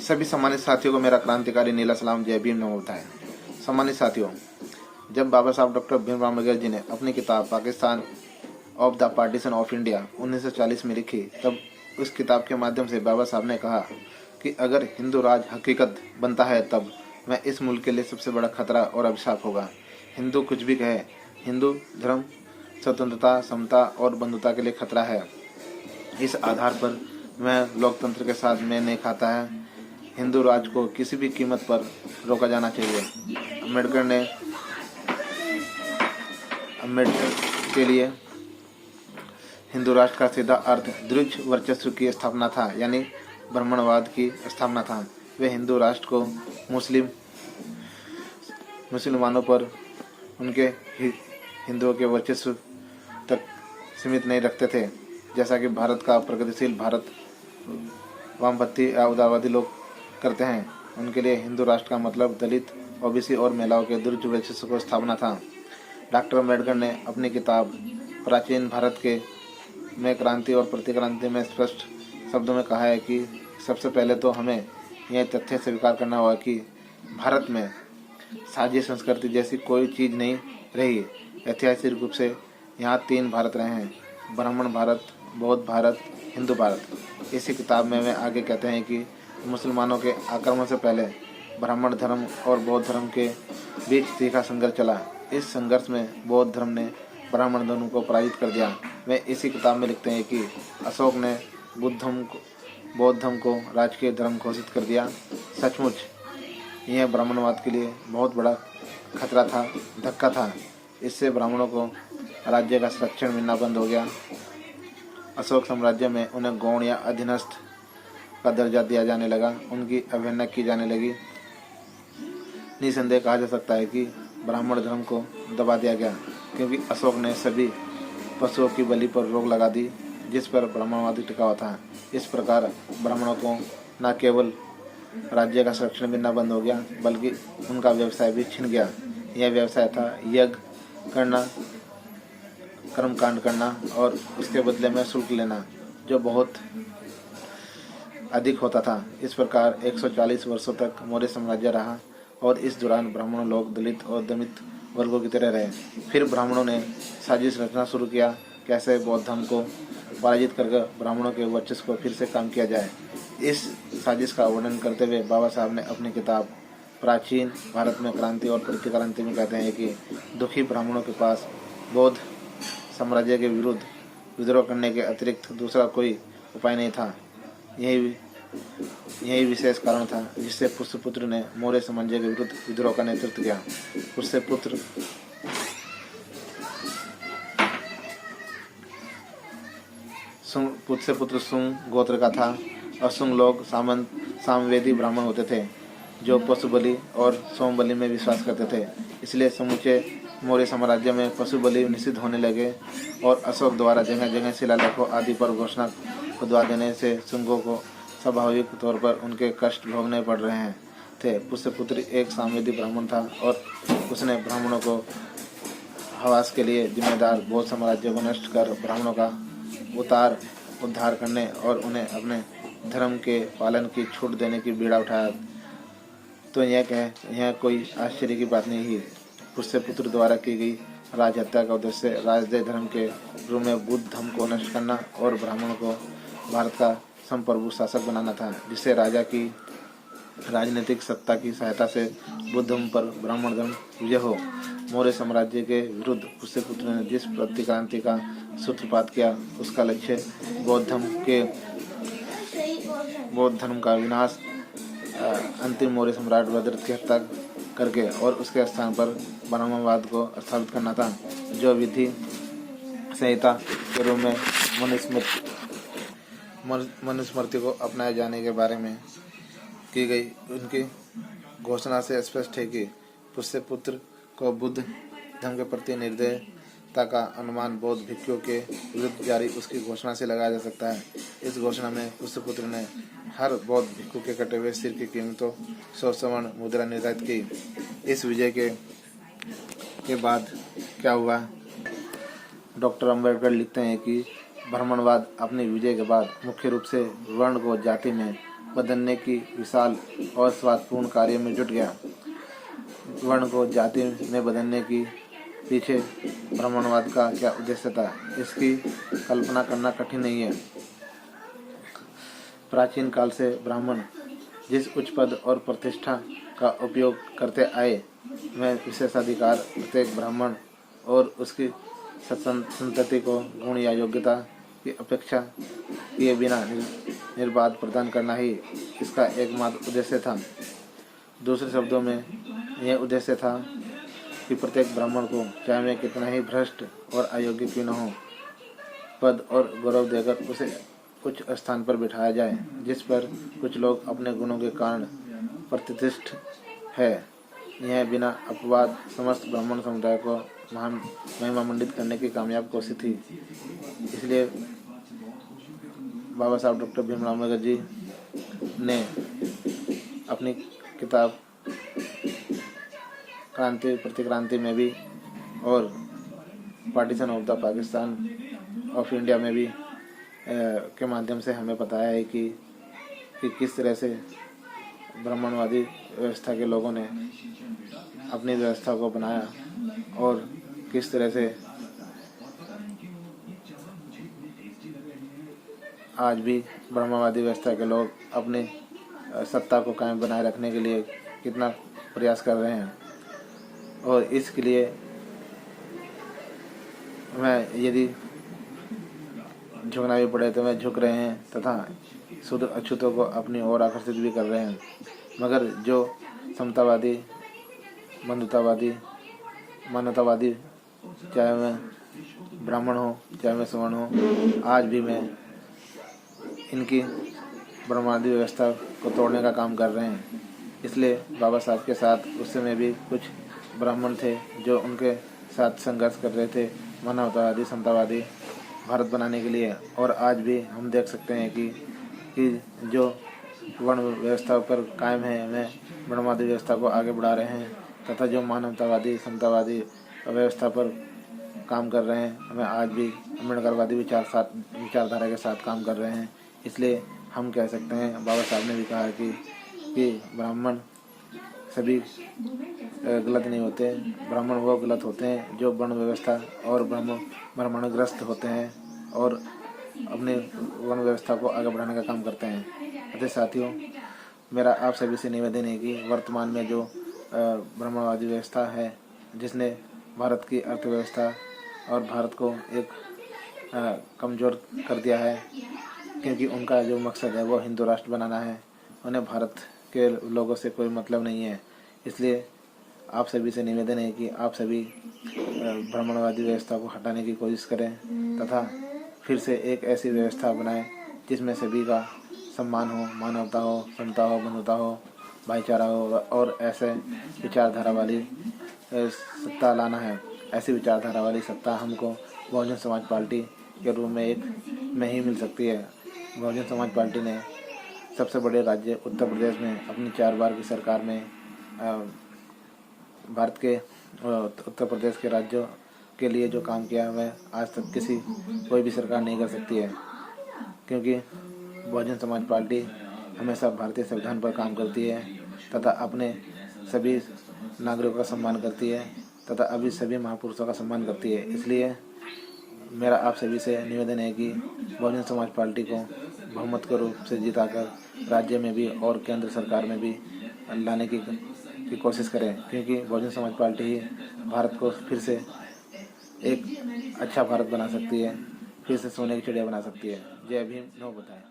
सभी सम्मानित साथियों को मेरा क्रांतिकारी नीला सलाम, जय भीम, नमो बुद्धाय। सम्मानित साथियों, जब बाबा साहब डॉक्टर भीमराव अम्बेडकर जी ने अपनी किताब Pakistan of the partition of India 1940 में लिखी, तब उस किताब के माध्यम से बाबा साहब ने कहा कि अगर हिंदू राज हकीकत बनता है तब मैं इस मुल्क के लिए सबसे बड़ा खतरा और अभिशाप होगा। हिंदू कुछ भी कहे, हिंदू धर्म स्वतंत्रता, समता और बंधुता के लिए खतरा है। इस आधार पर मैं लोकतंत्र के साथ मेल नहीं खाता है। हिंदू राज को किसी भी कीमत पर रोका जाना चाहिए। अम्बेडकर के लिए हिंदू राष्ट्र का सीधा अर्थ दृढ़ वर्चस्व की स्थापना था, यानी ब्राह्मणवाद की स्थापना था। वे हिंदू राष्ट्र को मुसलमानों पर उनके हिंदुओं के वर्चस्व तक सीमित नहीं रखते थे, जैसा कि भारत का प्रगतिशील भारत वामपंथी या उदारवादी लोग करते हैं। उनके लिए हिंदू राष्ट्र का मतलब दलित, ओबीसी और महिलाओं के दृढ़ वर्चस्व को स्थापना था। डॉक्टर अम्बेडकर ने अपनी किताब प्राचीन भारत में क्रांति और प्रतिक्रांति में स्पष्ट शब्दों में कहा है कि सबसे पहले तो हमें यह तथ्य स्वीकार करना होगा कि भारत में साझी संस्कृति जैसी कोई चीज़ नहीं रही। ऐतिहासिक रूप से यहाँ 3 भारत रहे हैं: ब्राह्मण भारत, बौद्ध भारत, हिंदू भारत। इसी किताब में वे आगे कहते हैं कि मुसलमानों के आक्रमण से पहले ब्राह्मण धर्म और बौद्ध धर्म के बीच तीखा संघर्ष चला। इस संघर्ष में बौद्ध धर्म ने ब्राह्मण धर्म को पराजित कर दिया। वे इसी किताब में लिखते हैं कि अशोक ने बौद्ध धर्म को राजकीय धर्म घोषित कर दिया। सचमुच यह ब्राह्मणवाद के लिए बहुत बड़ा खतरा था, धक्का था। इससे ब्राह्मणों को राज्य का संरक्षण मिलना बंद हो गया। अशोक साम्राज्य में उन्हें गौण या अधीनस्थ का दर्जा दिया जाने लगा, उनकी अवहेलना की जाने लगी। निसंदेह कहा जा सकता है कि ब्राह्मण धर्म को दबा दिया गया, क्योंकि अशोक ने सभी पशुओं की बलि पर रोक लगा दी, जिस पर ब्राह्मणवाद टिका हुआ था। इस प्रकार ब्राह्मणों को न केवल राज्य का संरक्षण मिलना बंद हो गया, बल्कि उनका व्यवसाय भी छिन गया। यह व्यवसाय था यज्ञ करना, कर्मकांड करना और उसके बदले में शुल्क लेना, जो बहुत अधिक होता था। इस प्रकार 140 वर्षों तक मौर्य साम्राज्य रहा और इस दौरान ब्राह्मण लोग दलित और दमित वर्गों की तरह रहे। फिर ब्राह्मणों ने साजिश रचना शुरू किया, कैसे बौद्ध धर्म को पराजित करके ब्राह्मणों के वर्चस्व को फिर से काम किया जाए। इस साजिश का वर्णन करते हुए बाबा साहब ने अपनी किताब प्राचीन भारत में क्रांति और प्रतिक्रांति में कहते हैं कि दुखी ब्राह्मणों के पास बौद्ध साम्राज्य के विरुद्ध विद्रोह करने के अतिरिक्त दूसरा कोई उपाय नहीं था। यही विशेष कारण था जिससे पुष्यपुत्र ने मौर्य साम्राज्य के विरुद्ध विद्रोह का नेतृत्व किया। पुष्यपुत्र सुंग गोत्र का था और सुंग लोग सामवेदी ब्राह्मण होते थे, जो पशु बलि और सोम बलि में विश्वास करते थे। इसलिए समूचे मौर्य साम्राज्य में पशु बलि निषिद्ध होने लगे और अशोक द्वारा जगह जगह शिलालेखों आदि पर घोषणा खुदवा देने से सुंगों को स्वाभाविक तौर पर उनके कष्ट भोगने पड़ रहे थे। पुष्यपुत्र एक सामवेदी ब्राह्मण था और उसने ब्राह्मणों को हवास के लिए जिम्मेदार बौद्ध साम्राज्य को नष्ट कर ब्राह्मणों का उद्धार करने और उन्हें अपने धर्म के पालन की छूट देने की बीड़ा उठाया। तो यह कोई आश्चर्य की बात नहीं है। पुष्यपुत्र द्वारा की गई राजहत्या का उद्देश्य राजदेव धर्म के रूप में बुद्ध धर्म को नष्ट करना और ब्राह्मणों को भारत का संप्रभु शासक बनाना था, जिससे राजा की राजनीतिक सत्ता की सहायता से बुद्ध धर्म पर ब्राह्मण धर्म विजय हो। मौर्य साम्राज्य के विरुद्ध पुष्यपुत्र ने जिस प्रतिक्रांति का सूत्रपात किया, उसका लक्ष्य बौद्ध धर्म का विनाश, अंतिम मौर्य सम्राट भद्रथ की हत्या करके और उसके स्थान पर ब्राह्मणवाद को स्थापित करना था, जो विधि संहिता के रूप में मनुस्मृति को अपनाए जाने के बारे में की गई उनकी घोषणा से स्पष्ट है कि पुष्यपुत्र को बुद्ध धर्म के प्रति निर्दयता का अनुमान बौद्ध भिक्षुओं के विरुद्ध जारी उसकी घोषणा से लगाया जा सकता है। इस घोषणा में पुष्यपुत्र ने हर बौद्ध भिक्षु के कटे हुए सिर की कीमतों 100 स्वर्ण मुद्रा निर्धारित की। इस विजय के बाद क्या हुआ? डॉक्टर अम्बेडकर लिखते हैं कि ब्राह्मणवाद अपनी विजय के बाद मुख्य रूप से वर्ण को जाति में बदलने की विशाल और स्वार्थपूर्ण कार्य में जुट गया। वर्ण को जाति में बदलने की पीछे ब्राह्मणवाद का क्या उद्देश्य था, इसकी कल्पना करना कठिन नहीं है। प्राचीन काल से ब्राह्मण जिस उच्च पद और प्रतिष्ठा का उपयोग करते आए, वह विशेषाधिकार प्रत्येक ब्राह्मण और उसकी संतति को गुण या योग्यता की अपेक्षा किए बिना निर्बाध प्रदान करना ही इसका एकमात्र उद्देश्य था। दूसरे शब्दों में यह उद्देश्य था कि प्रत्येक ब्राह्मण को, चाहे वह कितना ही भ्रष्ट और अयोग्य क्यों न हो, पद और गौरव देकर उसे उच्च स्थान पर बिठाया जाए, जिस पर कुछ लोग अपने गुणों के कारण प्रतिष्ठित है। यह बिना अपवाद समस्त ब्राह्मण समुदाय को महिमामंडित करने की कामयाब कोशिश थी। इसलिए बाबा साहब डॉक्टर भीमराव अम्बेडकर जी ने अपनी किताब क्रांति प्रतिक्रांति में भी और partition of the Pakistan of India में भी के माध्यम से हमें बताया है कि किस तरह से ब्राह्मणवादी व्यवस्था के लोगों ने अपनी व्यवस्था को बनाया और किस तरह से आज भी ब्राह्मणवादी व्यवस्था के लोग अपनी सत्ता को कायम बनाए रखने के लिए कितना प्रयास कर रहे हैं। और इसके लिए मैं यदि झुकना भी पड़े तो वह झुक रहे हैं तथा शुद्ध अछूतों को अपनी ओर आकर्षित भी कर रहे हैं। मगर जो समतावादी, बंधुतावादी, मानवतावादी, चाहे वह ब्राह्मण हो चाहे वह सवर्ण हो, आज भी मैं इनकी ब्रह्मवादी व्यवस्था को तोड़ने का काम कर रहे हैं। इसलिए बाबा साहब के साथ उस समय भी कुछ ब्राह्मण थे जो उनके साथ संघर्ष कर रहे थे मानवतावादी, समतावादी भारत बनाने के लिए। और आज भी हम देख सकते हैं कि जो वर्ण व्यवस्था पर कायम है, वह ब्रह्मवादी व्यवस्था को आगे बढ़ा रहे हैं तथा जो मानवतावादी, समतावादी व्यवस्था पर काम कर रहे हैं, वह आज भी अम्बेडकरवादी विचारधारा के साथ काम कर रहे हैं। इसलिए हम कह सकते हैं, बाबा साहब ने भी कहा कि ब्राह्मण सभी गलत नहीं होते। ब्राह्मण वो गलत होते हैं जो वर्ण व्यवस्था और ब्राह्मणग्रस्त होते हैं और अपने वर्ण व्यवस्था को आगे बढ़ाने का काम करते हैं। अतः साथियों, मेरा आप सभी से निवेदन है कि वर्तमान में जो ब्राह्मणवादी व्यवस्था है, जिसने भारत की अर्थव्यवस्था और भारत को एक कमज़ोर कर दिया है, क्योंकि उनका जो मकसद है वो हिंदू राष्ट्र बनाना है, उन्हें भारत के लोगों से कोई मतलब नहीं है। इसलिए आप सभी से निवेदन है कि आप सभी ब्राह्मणवादी व्यवस्था को हटाने की कोशिश करें तथा फिर से एक ऐसी व्यवस्था बनाएं जिसमें सभी का सम्मान हो, मानवता हो, समता हो, बंधुता हो, भाईचारा हो और ऐसे विचारधारा वाली सत्ता लाना है। ऐसी विचारधारा वाली सत्ता हमको बहुजन समाज पार्टी के रूप में ही मिल सकती है। बहुजन समाज पार्टी ने सबसे बड़े राज्य उत्तर प्रदेश में अपनी 4 बार की सरकार में भारत के उत्तर प्रदेश के राज्यों के लिए जो काम किया है, वह आज तक कोई भी सरकार नहीं कर सकती है, क्योंकि बहुजन समाज पार्टी हमेशा भारतीय संविधान पर काम करती है तथा अपने सभी नागरिकों का सम्मान करती है तथा अभी सभी महापुरुषों का सम्मान करती है। इसलिए मेरा आप सभी से निवेदन है कि बहुजन समाज पार्टी को बहुमत के रूप से जिताकर राज्य में भी और केंद्र सरकार में भी लाने की कोशिश करें, क्योंकि बहुजन समाज पार्टी ही भारत को फिर से एक अच्छा भारत बना सकती है, फिर से सोने की चिड़िया बना सकती है। जय भीम, नमो बुद्धाय।